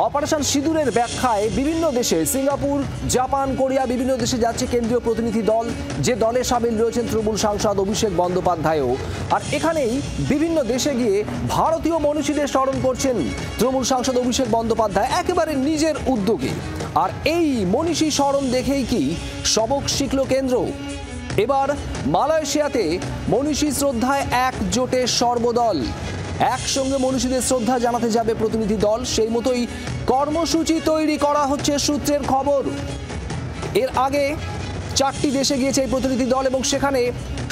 Operation সিঁদুরের ব্যাখ্যায় বিভিন্ন দেশে সিঙ্গাপুর, জাপান, কোরিয়া বিভিন্ন দেশে যাচ্ছে কেন্দ্রীয় প্রতিনিধি দল, যে দলে সামিল রয়েছেন তৃণমূল সাংসদ অভিষেক বন্দ্যোপাধ্যায়ও। আর এখানেই বিভিন্ন দেশে গিয়ে ভারতীয় মনীষীদের স্মরণ করছেন তৃণমূল সাংসদ অভিষেক বন্দ্যোপাধ্যায় একেবারে নিজের উদ্যোগে। আর এই মনীষী স্মরণ দেখেই কি সবক শিখল কেন্দ্র? এবার মালয়েশিয়াতে মনীষী শ্রদ্ধায় একজোটে সর্বদল, একসঙ্গে মনীষীদের শ্রদ্ধা জানাতে যাবে প্রতিনিধি দল। সেই মতোই কর্মসূচি তৈরি করা হচ্ছে সূত্রের খবর। এর আগে 4টি দেশে গিয়েছে এই প্রতিনিধি দল এবং সেখানে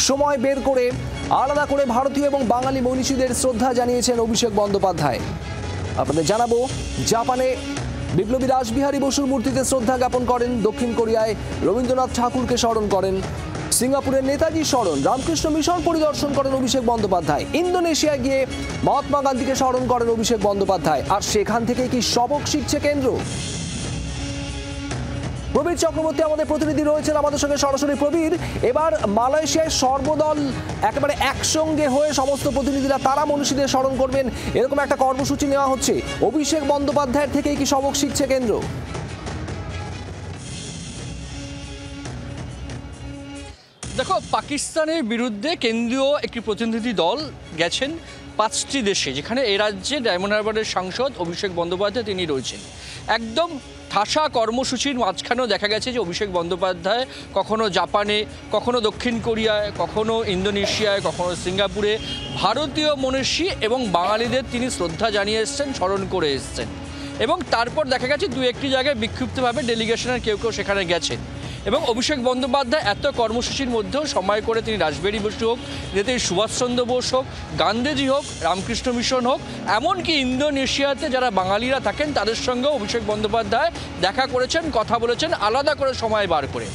সময় বের করে আলাদা করে ভারতীয় এবং বাঙালি মনীষীদের শ্রদ্ধা জানিয়েছেন অভিষেক বন্দ্যোপাধ্যায়। আপনাদের জানাবো, জাপানে বিপ্লবী রাসবিহারী বসুর মূর্তিতে শ্রদ্ধা জ্ঞাপন করেন, দক্ষিণ কোরিয়ায় রবীন্দ্রনাথ ঠাকুরকে স্মরণ করেন, সিঙ্গাপুরের নেতাজি স্মরণ, রামকৃষ্ণ মিশন পরিদর্শন করেন অভিষেক বন্দ্যোপাধ্যায়, ইন্দোনেশিয়ায় গিয়ে মহাত্মা গান্ধীকে স্মরণ করেন অভিষেক বন্দ্যোপাধ্যায়। আর সেখান থেকে কি সবক শিখছে কেন্দ্র? প্রবীর চক্রবর্তী আমাদের প্রতিনিধি রয়েছেন আমাদের সঙ্গে সরাসরি। প্রবীর, এবার মালয়েশিয়ায় সর্বদল একেবারে একসঙ্গে হয়ে সমস্ত প্রতিনিধিরা তারা মনীষীদের স্মরণ করবেন, এরকম একটা কর্মসূচি নেওয়া হচ্ছে। অভিষেক বন্দ্যোপাধ্যায়ের থেকেই কি সবক শিখছে কেন্দ্র? দেখো, পাকিস্তানের বিরুদ্ধে কেন্দ্রীয় একটি প্রতিনিধি দল গেছেন 5টি দেশে, যেখানে এই রাজ্যে ডায়মন্ড হারবারের সাংসদ অভিষেক বন্দ্যোপাধ্যায় তিনি রয়েছেন। একদম ঠাসা কর্মসূচির মাঝখানেও দেখা গেছে যে অভিষেক বন্দ্যোপাধ্যায় কখনো জাপানে, কখনো দক্ষিণ কোরিয়ায়, কখনো ইন্দোনেশিয়ায়, কখনো সিঙ্গাপুরে ভারতীয় মনীষী এবং বাঙালিদের তিনি শ্রদ্ধা জানিয়ে এসছেন, স্মরণ করে এসছেন। এবং তারপর দেখা গেছে 2-1টি জায়গায় বিক্ষিপ্তভাবে ডেলিগেশনের কেউ সেখানে গেছেন। এবং অভিষেক বন্দ্যোপাধ্যায় এত কর্মসূচির মধ্যেও সময় করে তিনি রাসবিহারী বসু হোক, নেতাজি সুভাষচন্দ্র বোস হোক, গান্ধীজি হোক, রামকৃষ্ণ মিশন হোক, এমনকি ইন্দোনেশিয়াতে যারা বাঙালিরা থাকেন তাদের সঙ্গেও অভিষেক বন্দ্যোপাধ্যায় দেখা করেছেন, কথা বলেছেন, আলাদা করে সময় বার করে।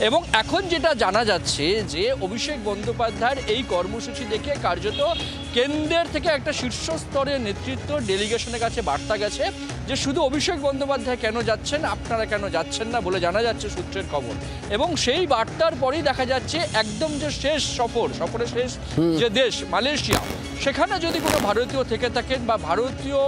এবং এখন যেটা জানা যাচ্ছে যে অভিষেক বন্দ্যোপাধ্যায়ের এই কর্মসূচি দেখে কার্যত কেন্দ্রের থেকে একটা শীর্ষ স্তরের নেতৃত্ব ডেলিগেশনের কাছে বার্তা গেছে যে শুধু অভিষেক বন্দ্যোপাধ্যায় কেন যাচ্ছেন, আপনারা কেন যাচ্ছেন না বলে জানা যাচ্ছে সূত্রের খবর। এবং সেই বার্তার পরেই দেখা যাচ্ছে একদম যে শেষ সফরের শেষ যে দেশ মালয়েশিয়া, সেখানে যদি কোনো ভারতীয় থেকে থাকেন বা ভারতীয়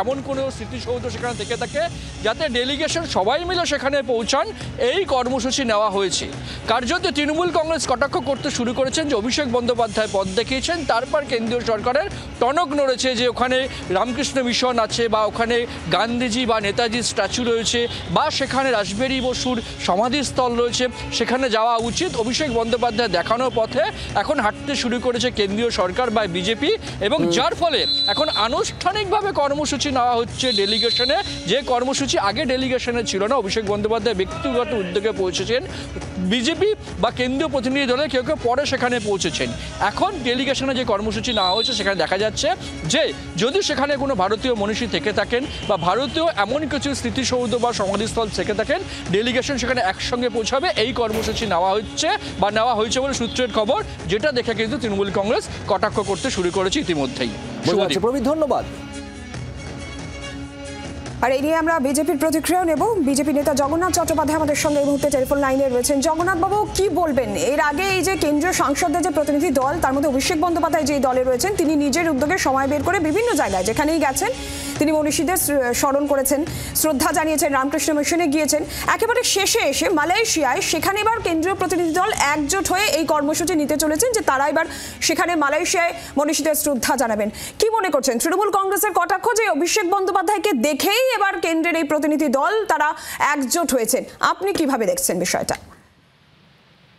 এমন কোনো স্মৃতিসৌধ সেখানে থেকে থাকে যাতে ডেলিগেশন সবাই মিলে সেখানে পৌঁছান, এই কর্মসূচি নেওয়া হয়েছে। কার্যত তৃণমূল কংগ্রেস কটাক্ষ করতে শুরু করেছেন যে অভিষেক বন্দ্যোপাধ্যায় পথ দেখিয়েছেন, তারপর কেন্দ্রীয় সরকারের টনক নড়েছে যে ওখানে রামকৃষ্ণ মিশন আছে বা ওখানে গান্ধীজি বা নেতাজির স্ট্যাচু রয়েছে বা সেখানে রাসবিহারী বসুর সমাধিস্থল রয়েছে, সেখানে যাওয়া উচিত। অভিষেক বন্দ্যোপাধ্যায় দেখানোর পথে এখন হাঁটতে শুরু করেছে কেন্দ্রীয় সরকার বা বিজেপি, এবং যার ফলে এখন আনুষ্ঠানিকভাবে কর্মসূচি নেওয়া হচ্ছে ডেলিগেশনে, যে কর্মসূচি আগে ডেলিগেশনে ছিল না। অভিষেক বন্দ্যোপাধ্যায় ব্যক্তিগত উদ্যোগে পৌঁছেছেন, বিজেপি বা কেন্দ্রীয় প্রতিনিধি দলে কেউ পরে সেখানে পৌঁছেছেন। এখন ডেলিগেশনে যে কর্মসূচি নেওয়া হয়েছে সেখানে দেখা যাচ্ছে যে যদি সেখানে কোনো ভারতীয় মনীষী থেকে থাকেন বা ভারতীয় এমন কিছু স্মৃতিসৌধ বা সমাধিস্থল থেকে থাকেন, ডেলিগেশন সেখানে একসঙ্গে পৌঁছাবে। এই কর্মসূচি নেওয়া হচ্ছে বা নেওয়া হয়েছে বলে সূত্রের খবর, যেটা দেখে কিন্তু তৃণমূল কংগ্রেস কটাক্ষ করতে শুরু করেছে ইতিমধ্যেই। প্রবীর, ধন্যবাদ। আর এই নিয়ে আমরা বিজেপির প্রতিক্রিয়াও নেব। বিজেপি নেতা জগন্নাথ চট্টোপাধ্যায় আমাদের সঙ্গে এই মুহূর্তে টেলিফোন লাইনে রয়েছেন। জগন্নাথ বাবু, কি বলবেন? এর আগে এই যে কেন্দ্রীয় সাংসদদের যে প্রতিনিধি দল, তার মধ্যে অভিষেক বন্দ্যোপাধ্যায় যে দলে রয়েছেন, তিনি নিজের উদ্যোগে সময় বের করে বিভিন্ন জায়গায় যেখানেই গেছেন তিনি মনীষীদের স্মরণ করেছেন, শ্রদ্ধা জানিয়েছেন, রামকৃষ্ণ মিশনে গিয়েছেন। একেবারে শেষে এসে মালয়েশিয়ায় সেখানে এবার কেন্দ্রীয় প্রতিনিধি দল একজোট হয়ে এই কর্মসূচি নিতে চলেছেন যে তারা এবার সেখানে মালয়েশিয়ায় মনীষীদের শ্রদ্ধা জানাবেন। কি মনে করছেন? তৃণমূল কংগ্রেসের কটাক্ষ যে অভিষেক বন্দ্যোপাধ্যায়কে দেখেই এবার কেন্দ্রের এই প্রতিনিধি দল তারা একজোট হয়েছেন, আপনি কিভাবে দেখছেন বিষয়টা?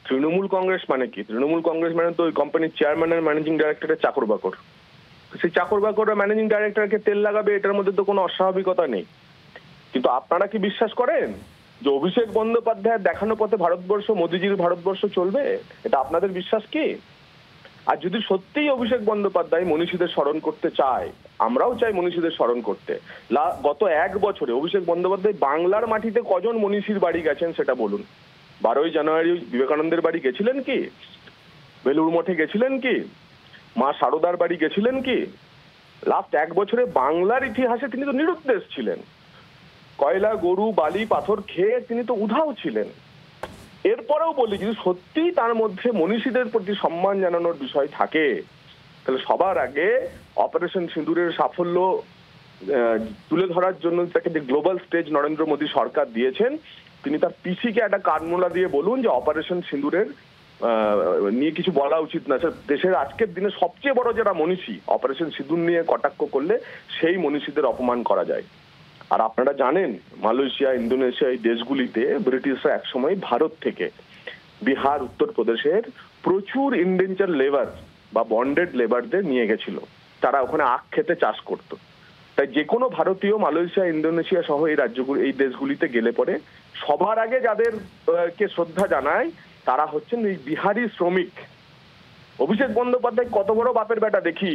তৃণমূল কংগ্রেস মানে কি? তৃণমূল কংগ্রেস মানে তো ওই কোম্পানির চেয়ারম্যান, ম্যানেজিং ডাইরেক্টরের চাকর বাকর। সেই চাকর বাকর ম্যানেজিং ডাইরেক্টরকে তেল লাগাবে, এটার মধ্যে তো কোনো অস্বাভাবিকতা নেই। কিন্তু আপনারা কি বিশ্বাস করেন যে অভিষেক বন্দ্যোপাধ্যায়ের দেখানো পথে ভারতবর্ষ, মোদিজির ভারতবর্ষ চলবে? এটা আপনাদের বিশ্বাস কি? আর যদি সত্যিই অভিষেক বন্দ্যোপাধ্যায় মনীষীদের স্মরণ করতে চায়, আমরাও চাই মনীষীদের স্মরণ করতে, গত 1 বছরে অভিষেক বন্দ্যোপাধ্যায় বাংলার মাটিতে কজন মনীষীর বাড়ি গেছেন সেটা বলুন। 12ই জানুয়ারি বিবেকানন্দের বাড়ি গেছিলেন কি? বেলুড় মঠে গেছিলেন কি? মা সারদার বাড়ি গেছিলেন কি? লাস্ট 1 বছরে বাংলার ইতিহাসে তিনি তো নিরুদ্দেশ ছিলেন। কয়লা, গরু, বালি, পাথর খেয়ে তিনি তো উধাও ছিলেন। এরপরেও বলি, যদি সত্যিই তার মধ্যে মনীষীদের প্রতি সম্মান জানানোর বিষয় থাকে, তাহলে সবার আগে অপারেশন সিঁদুরের সাফল্য তুলে ধরার জন্য তাকে যে গ্লোবাল স্টেজ নরেন্দ্র মোদী সরকার দিয়েছেন, তিনি তার পিসিকে একটা কানমোলা দিয়ে বলুন যে অপারেশন সিঁদুরের নিয়ে কিছু বলা উচিত না। দেশের আজকের দিনে সবচেয়ে বড় যারা মনীষী, অপারেশন সিঁদুর নিয়ে কটাক্ষ করলে সেই মনীষীদের অপমান করা যায়। আর আপনারা জানেন মালয়েশিয়া, ইন্দোনেশিয়া এই দেশগুলিতে ব্রিটিশরা একসময় ভারত থেকে বিহার, উত্তরপ্রদেশের প্রচুর ইন্ডেঞ্চার লেবার বা বন্ডেড লেবারদের নিয়ে গেছিল, তারা ওখানে আখ খেতে চাষ করত। তাই যে কোনো ভারতীয় মালয়েশিয়া, ইন্দোনেশিয়া সহ এই রাজ্যগুলি, এই দেশগুলিতে গেলে পরে সবার আগে যাদের কে শ্রদ্ধা জানায় তারা হচ্ছেন এই বিহারি শ্রমিক। অভিষেক বন্দ্যোপাধ্যায় কত বড় বাপের বেটা দেখি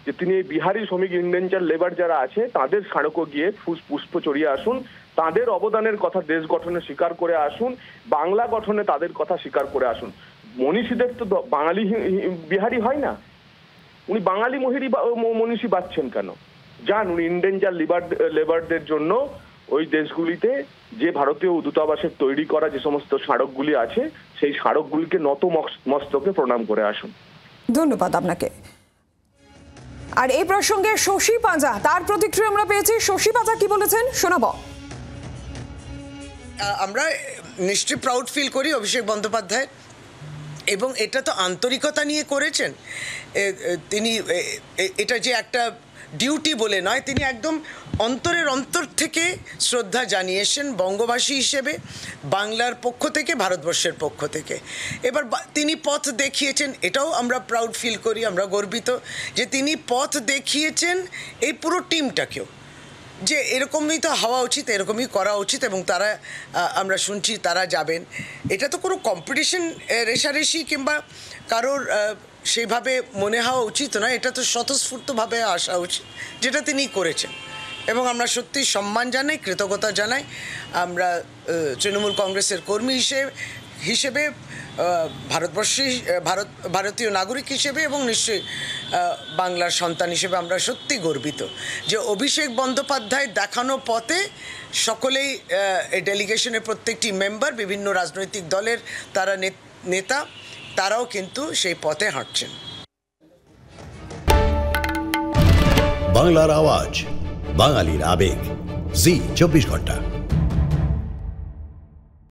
যে তিনি এই বিহারি শ্রমিক ইন্ডেঞ্চার লেবার যারা আছে তাদের স্মারকে গিয়ে পুষ্প চড়িয়ে আসুন, তাদের অবদানের কথা দেশ গঠনে স্বীকার করে আসুন, বাংলা গঠনে তাদের কথা স্বীকার করে আসুন। মনীষীদের তো বাঙালি বিহারি হয় না, উনি বাঙালি মনীষী বাচ্ছেন কেন? যান উনি ইন্ডেঞ্চার লেবারদের জন্য ওই দেশগুলিতে যে ভারতীয় দূতাবাসের তৈরি করা যে সমস্ত স্মারকগুলি আছে সেই স্মারকগুলিকে নত মস্তকে প্রণাম করে আসুন। ধন্যবাদ আপনাকে। আর এই প্রসঙ্গে শশী পাঁজা, তার প্রতিক্রিয়া আমরা পেয়েছি। শশী পাঁজা কি বলেছেন শোনাবো। আমরা নিশ্চয়ই প্রাউড ফিল করি অভিষেক বন্দ্যোপাধ্যায়, এবং এটা তো আন্তরিকতা নিয়ে করেছেন তিনি। এটা যে একটা ডিউটি বলে নয়, তিনি একদম অন্তরের অন্তর থেকে শ্রদ্ধা জানিয়েছেন বঙ্গবাসী হিসেবে, বাংলার পক্ষ থেকে, ভারতবর্ষের পক্ষ থেকে। এবার তিনি পথ দেখিয়েছেন, এটাও আমরা প্রাউড ফিল করি, আমরা গর্বিত যে তিনি পথ দেখিয়েছেন এই পুরো টিমটাকেও, যে এরকমই তো হওয়া উচিত, এরকমই করা উচিত। এবং তারা, আমরা শুনছি তারা যাবেন। এটা তো কোনো কম্পিটিশন রেষারেষি কিংবা কারোর সেইভাবে মনে হওয়া উচিত নয়, এটা তো স্বতঃস্ফূর্তভাবে আসা উচিত, যেটা তিনি করেছেন। এবং আমরা সত্যি সম্মান জানাই, কৃতজ্ঞতা জানাই। আমরা তৃণমূল কংগ্রেসের কর্মী হিসেবে ভারতীয় নাগরিক হিসেবে এবং নিশ্চয়ই বাংলার সন্তান হিসেবে আমরা সত্যি গর্বিত যে অভিষেক বন্দ্যোপাধ্যায় দেখানো পথে সকলেই, এই ডেলিগেশনের প্রত্যেকটি মেম্বার, বিভিন্ন রাজনৈতিক দলের তারা নেতা, তারাও কিন্তু সেই পথে হাঁটছেন। বাংলার আওয়াজ, বাঙালির আবেগ, জি 24 ঘন্টা।